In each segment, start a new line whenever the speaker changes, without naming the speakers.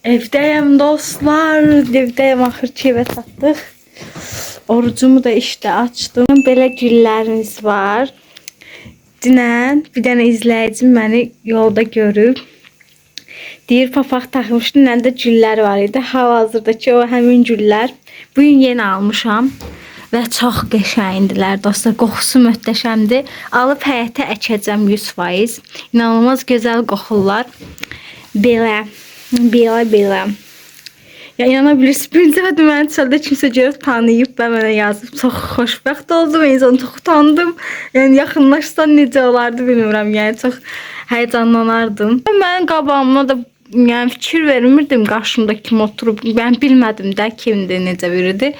Evdəyəm dostlar, evdəyəm, axır ki evə çatdıq. Orucumu da işte açdım. Belə güllərimiz var. Dünən bir dənə izləyicim məni yolda görüb. Deyir, papaq taxmışdı, nə də güllər var idi. Hal-hazırdakı o həmin güllər. Bugün yeni almışam və çox qəşəngdilər dostlar. Qoxusu möhtəşəmdir. Alıb həyətə əkəcəm 100%. İnanılmaz gözəl qoxurlar. Belə. Ya inanabilirsiniz, birinci dəfə məni çöldə kimsə görüb tanıyıb və mənə yazıb. Çox xoşbəxt oldum, insan çox utandım. Yəni yaxınlaşsan necə olardı bilmirəm. Yəni çox həyəcanlanardım. Mənim qabağıma da yəni fikir vermirdim qarşımda kim oturub. Mən bilmədim də kimdir, necə biridir.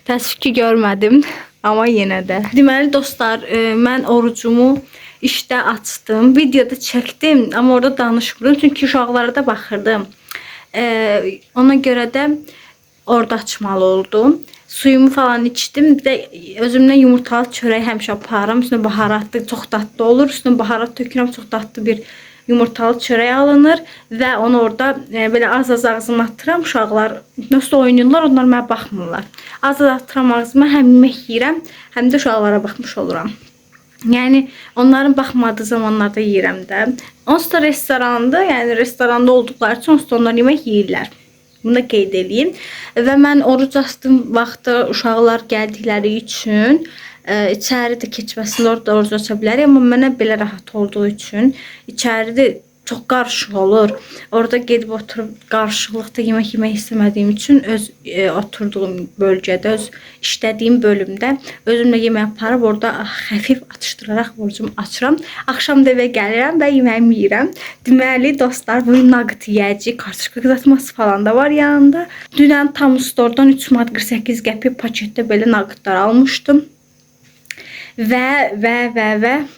Təəssüf ki görmədim, amma yenə də. Deməli dostlar, mən orucumu İşte açdım, videoda çektim ama orada danışmırdım çünkü uşaqlara da baxırdım. Ona göre de orada açmalı oldum. Suyumu falan içtim. Bir de özümden yumurtalı çörək həmişə aparıram. Üstüne baharatlı, çox dadlı olur. Üstüne baharat tökürəm, çox dadlı bir yumurtalı çörək alınır və onu orada böyle az ağzıma atıram. Uşaqlar nasıl oynayırlar, onlar mənə baxmırlar. Az atıram ağzıma, həm yemək yeyirəm, həm də uşaqlara baxmış oluram. Yani onların baxmadığı zamanlarda yeyirəm də. Onsuz da restoranda, yəni restoranda olduqları üçün onsuz da onlar yemək yeyirlər. Bunu da qeyd edeyim. Və mən oruc açdığım vaxtda uşaqlar gəldikləri üçün içəridə keçməsində orada oruc aça bilərik. Amma mənə belə rahat olduğu üçün içəridə çox qarışıq olur. Orada gedib oturub qarışıqlıqda yemək yemək istəmədiyim üçün öz oturduğum bölgədə, öz işlədiyim bölümdə özümlə yemək aparıb orada xəfif atışdıraraq orucumu açıram. Axşam da evə gəlirəm və yeməyimi yeyirəm. Deməli dostlar, bu nugget yeyəcək, kartuşka qızartması falan da var yanında. Dünən tam store'dan 3 manat 48 qəpik paketdə belə nuggetlar almışdım. Və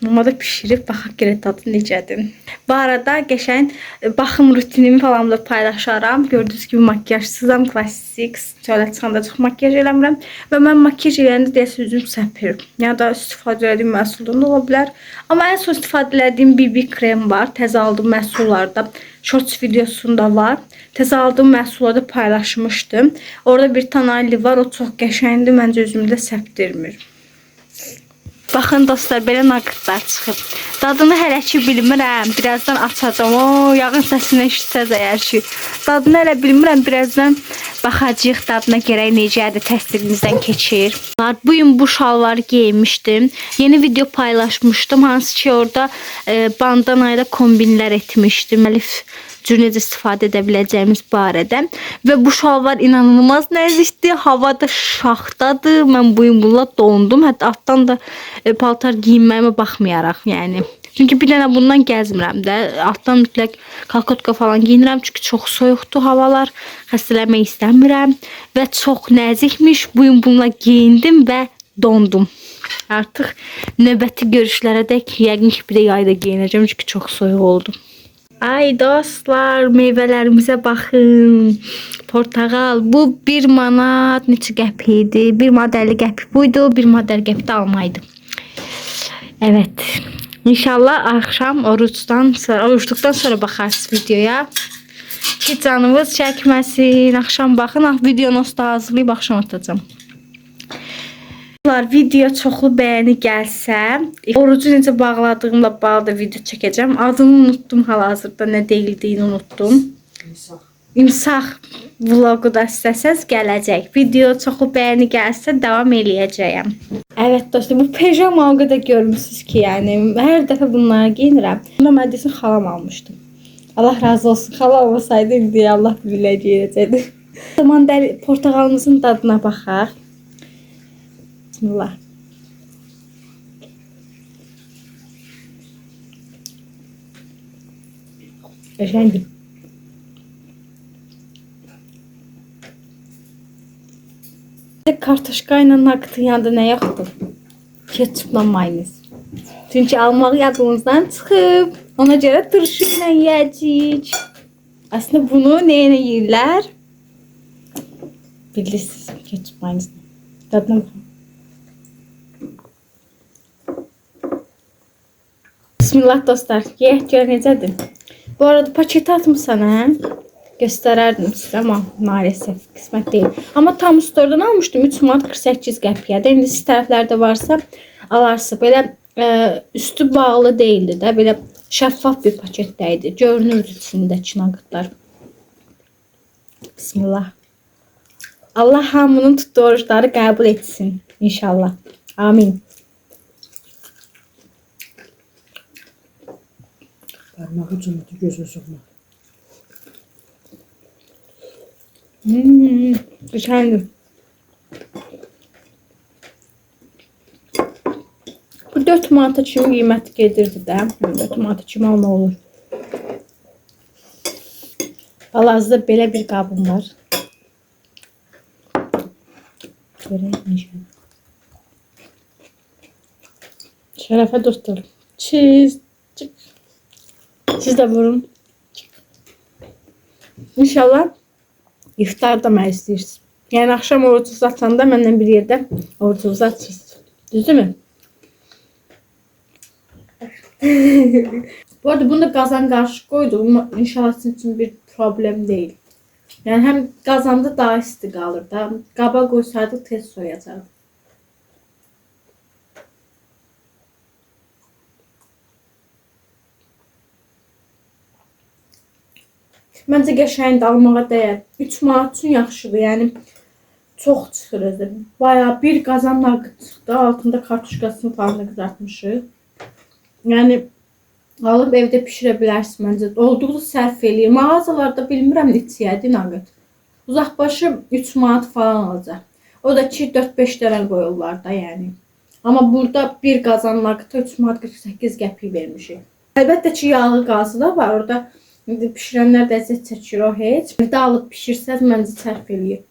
mama da pişirib baxaq görə tadı necədir. Bu arada qəşəng baxım rutinimi falan da paylaşaram. Gördüyünüz kimi makyajsızam, klassik. Çölə çıxanda çox makyaj eləmirəm və mən makyaj eləyəndə deyəsə üzüm səpir. Ya da istifadə etdiyim məhsuldan da ola bilər. Amma ən son istifadə etdiyim BB krem var. Təzə aldığım məhsullarda shorts videosunda var. Təzə aldığım məhsullarda paylaşmışdım. Orada bir tonali var. O çox qəşəngdir. Məncə üzümdə səpdirmir. Baxın dostlar, belə nuggetlar çıxıb. Dadını hələ ki bilmirəm. Birazdan açacağım. O yağın səsini eşitsəz əgər ki. Dadını hələ bilmirəm. Birazdan baxacağıq dadına gərək necədir, təsirinizdən keçir. Bugün bu şalvarı giymişdim. Yeni video paylaşmışdım. Hansı ki orada bandanayla kombinlər etmişdim. Elif cür necə istifadə edə biləcəyimiz barədə. Və bu şalvar inanılmaz nəzikdir. Havada şaxtadır. Mən bugün bununla dondum. Hətta altdan da paltar giyinməyimə baxmayaraq, yəni. Çünki bir dənə bundan gəzmirəm də. Altdan mütləq kalkotka falan giyinirəm. Çünki çox soyuqdur havalar. Xəstələnmək istəmirəm. Və çox nəzikmiş. Bugün bununla giyindim və dondum. Artıq növbəti görüşlərə dək yəqin ki bir də yayda giyinəcəm. Çünki çox soyuq oldu. Ay dostlar, meyvələrimizə baxın. Portağal. Bu 1 manat neçə qəpik idi? 1 manat 50 qəpik buydu. 1 manat 50 qəpik də almaydı. Evet. İnşallah akşam oruçdan sonra bakarsınız videoya. Ki canımız çəkməsin. Akşam baxın. Videonu da hazırlayıb akşam atacağım. Video çoxlu bəyəni gəlsə, orucu necə bağladığımla bağlı da video çəkəcəm. Adını unuttum hal-hazırda, nə deyildiyini unuttum. İmsaq vlogu da istəsəz gələcək. Video çoxlu bəyəni gəlsə davam eləyəcəyəm. Evet dostlar, bu pijama o qədər görmüşsünüz ki, yəni hər dəfə bunları giyinirəm. Bunu mən desin xalam almışdım. Allah razı olsun. Xala olmasaydı indi Allah biləcəkdi. O zaman portağalımızın dadına baxaq. Bismillah. Qəşəngdir. Kartuşka ilə nuggetın yanında nə yoxdur? Ketçupla mayonez. Çünki almaq yadımızdan çıxıb. Ona görə turşu ilə yeyəcəyik. Aslında bunu nə ilə yeyirlər? Bilirsiniz, ketçup mayonez. Dadına baxın. Bismillah dostlar. Ye, gör necədir. Bu arada paketi atmışsan, hə? gösterərdim sizə, amma maalesef qismət deyil. Amma tam store'dan almışdım 3 manat 48 qəpiyə. də. İndi siz tərəflərdə varsa alarsınız. Belə üstü bağlı değildi də, belə şəffaf bir paketdəydi. Görünürdü içindəki naqıtlar. Bismillah. Allah hamının tutduğu oruçları qəbul etsin inşallah. Amin.
Parmak ucunda gözü sokma.
Güzeldi. Bu 4 manata kimi qiymət gedirdi də. 4 manata kimi alma olur. Hal-hazırda belə bir qabım var. Görək necə. Şərəfə dostlar. Cheese. Siz də vurun. İnşallah iftarda mənə istəyirsiniz. Yəni axşam orucunuzu açanda mənlə bir yerdə orucunuzu açırsınız. Düzdürmü? Bu arada bunu da qazan qarışıq qoydum. İnşallah sizin üçün bir problem deyil. Yəni həm qazanda daha isti qalır da. Qaba qoysaydı tez soyacaq. Məncə qəşəng almağa dəyər. 3 manat üçün yaxşıdır. Yəni çox çıxır özü. Bayağı bir qazan naqıt çıxdı. Altında kartuşkasını falan da qızartmışıq. Yəni alıb evdə pişirə bilərsiniz məncə. Olduqca sərf eləyir. Mağazalarda bilmirəm neçəyədir naqıt. Uzaqbaşı 3 manat falan alacaq. O da ki 4-5 dənə qoyurlar da yəni. Amma burada bir qazan naqıta 3 manat 48 qəpik vermişik. Əlbəttə ki yağlı qazı da var orada. İndi pişirənlər də əziyyət çəkir o heç. Bir də alıb pişirsəz məncə sərf eləyir.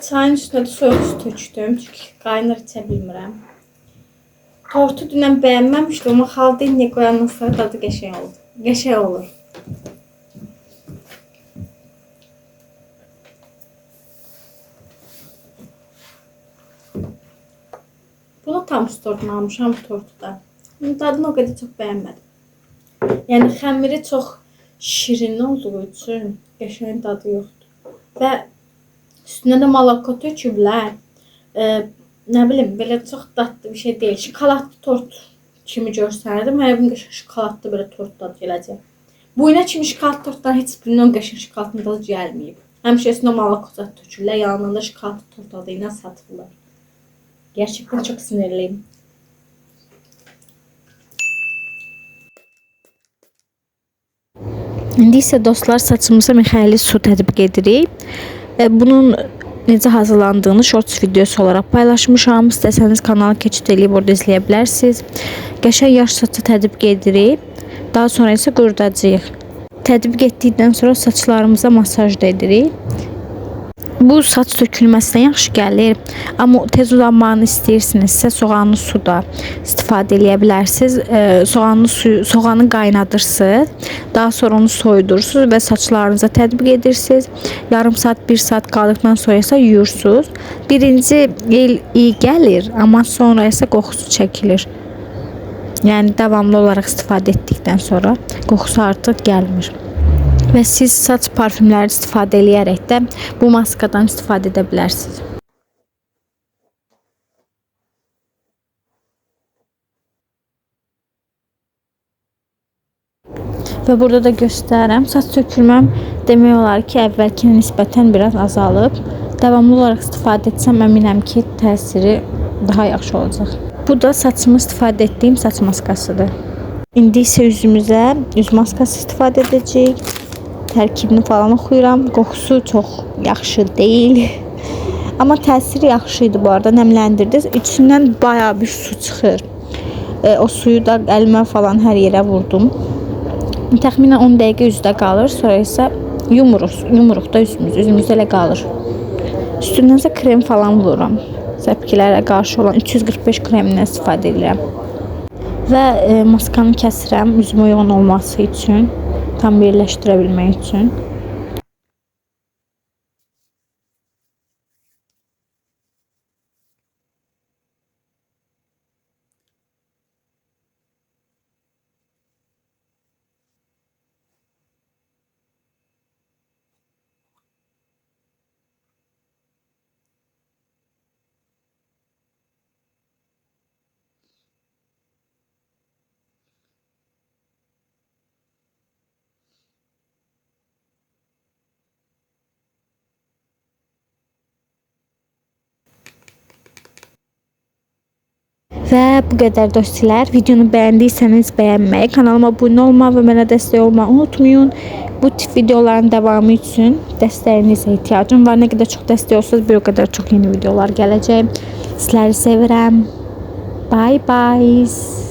Çayın üstünə də soyuq su tökdüm. Çünki qaynır içə bilmirəm. Tortu dünən bəyənməmişdim, amma xaldiyə qoyandan sonra dadı qəşəng oldu. Qəşəng olur. Bunu tam store'dan almışam bu tortu da. Dadını o qədər çox bəyənmədim. Yəni xəmiri çox şirin olduğu üçün qəşəng dadı yoxdur. Və üstünə də malako töküblər. Nə bilim, belə çox dadlı bir şey deyil. Şokoladlı tort kimi görsənirdim. Hər gün qəşəng şokoladlı belə tort dadı gələcək. Bu ilə kimi şokoladlı tortdan heç birindən qəşəng şokoladlı dadı gəlməyib. Həmişə üstünə malako zət tökürlər, yanında şokoladlı tort dadı ilə satırlar. Gerçekten çok sinirliyim. İndi isə dostlar saçımıza mixəlli su tətbiq edirik. Bunun necə hazırlandığını shorts videosu olaraq paylaşmışam. İstəsəniz kanala keçid edib orada izləyə bilərsiniz. Qəşəng yaş saçı tətbiq edirik. Daha sonra isə qurudacağıq. Tətbiq etdikdən sonra saçlarımıza masaj da edirik. Bu saç tökülməsinə yaxşı gəlir. Amma tez uzanmağını istəyirsinizsə soğanlı suda istifadə edə bilərsiniz. Soğanı qaynadırsınız. Daha sonra onu soyudursunuz və saçlarınıza tətbiq edirsiniz. Yarım saat, 1 saat qaldıqdan sonra isə yuyursunuz. Birinci il iyi gəlir, amma sonra isə qoxusu çəkilir. Yəni davamlı olaraq istifadə etdikdən sonra qoxusu artıq gəlmir. Və siz saç parfümləri istifadə edərək də bu maskadan istifadə edə bilərsiniz. Və burada da göstərəm. Saç tökülməm demək olar ki, əvvəlkinə nisbətən biraz azalıb. Davamlı olaraq istifadə etsəm əminəm ki, təsiri daha yaxşı olacaq. Bu da saçımı istifadə etdiyim saç maskasıdır. İndi isə üzümüzə üz maskası istifadə edəcəyik. Tərkibini falan oxuyuram. Qoxusu çox yaxşı deyil. Amma təsiri yaxşı idi bu arada. Nəmləndirdi. İçindən bayağı bir su çıxır. O suyu da əlimə falan hər yerə vurdum. Təxminən 10 dəqiqə üzdə qalır. Sonra isə Yumuruq da üzümüz elə qalır. Üstündən isə krem falan vururam. Səpkilərə qarşı olan 345 kremindən istifadə edirəm. Və maskanı kəsirəm üzümə uyğun olması üçün, tam birləşdirə bilmək üçün. Və bu qədər dostlar. Videonu bəyəndiyseniz bəyənməyi, kanalıma abunə olmağı və mənə dəstək olmağı unutmayın. Bu tip videoların davamı üçün dəstəyinizə ehtiyacım var. Nə qədər çox dəstək olsanız bir o qədər çox yeni videolar gələcək. Sizləri sevirəm. Bye bye.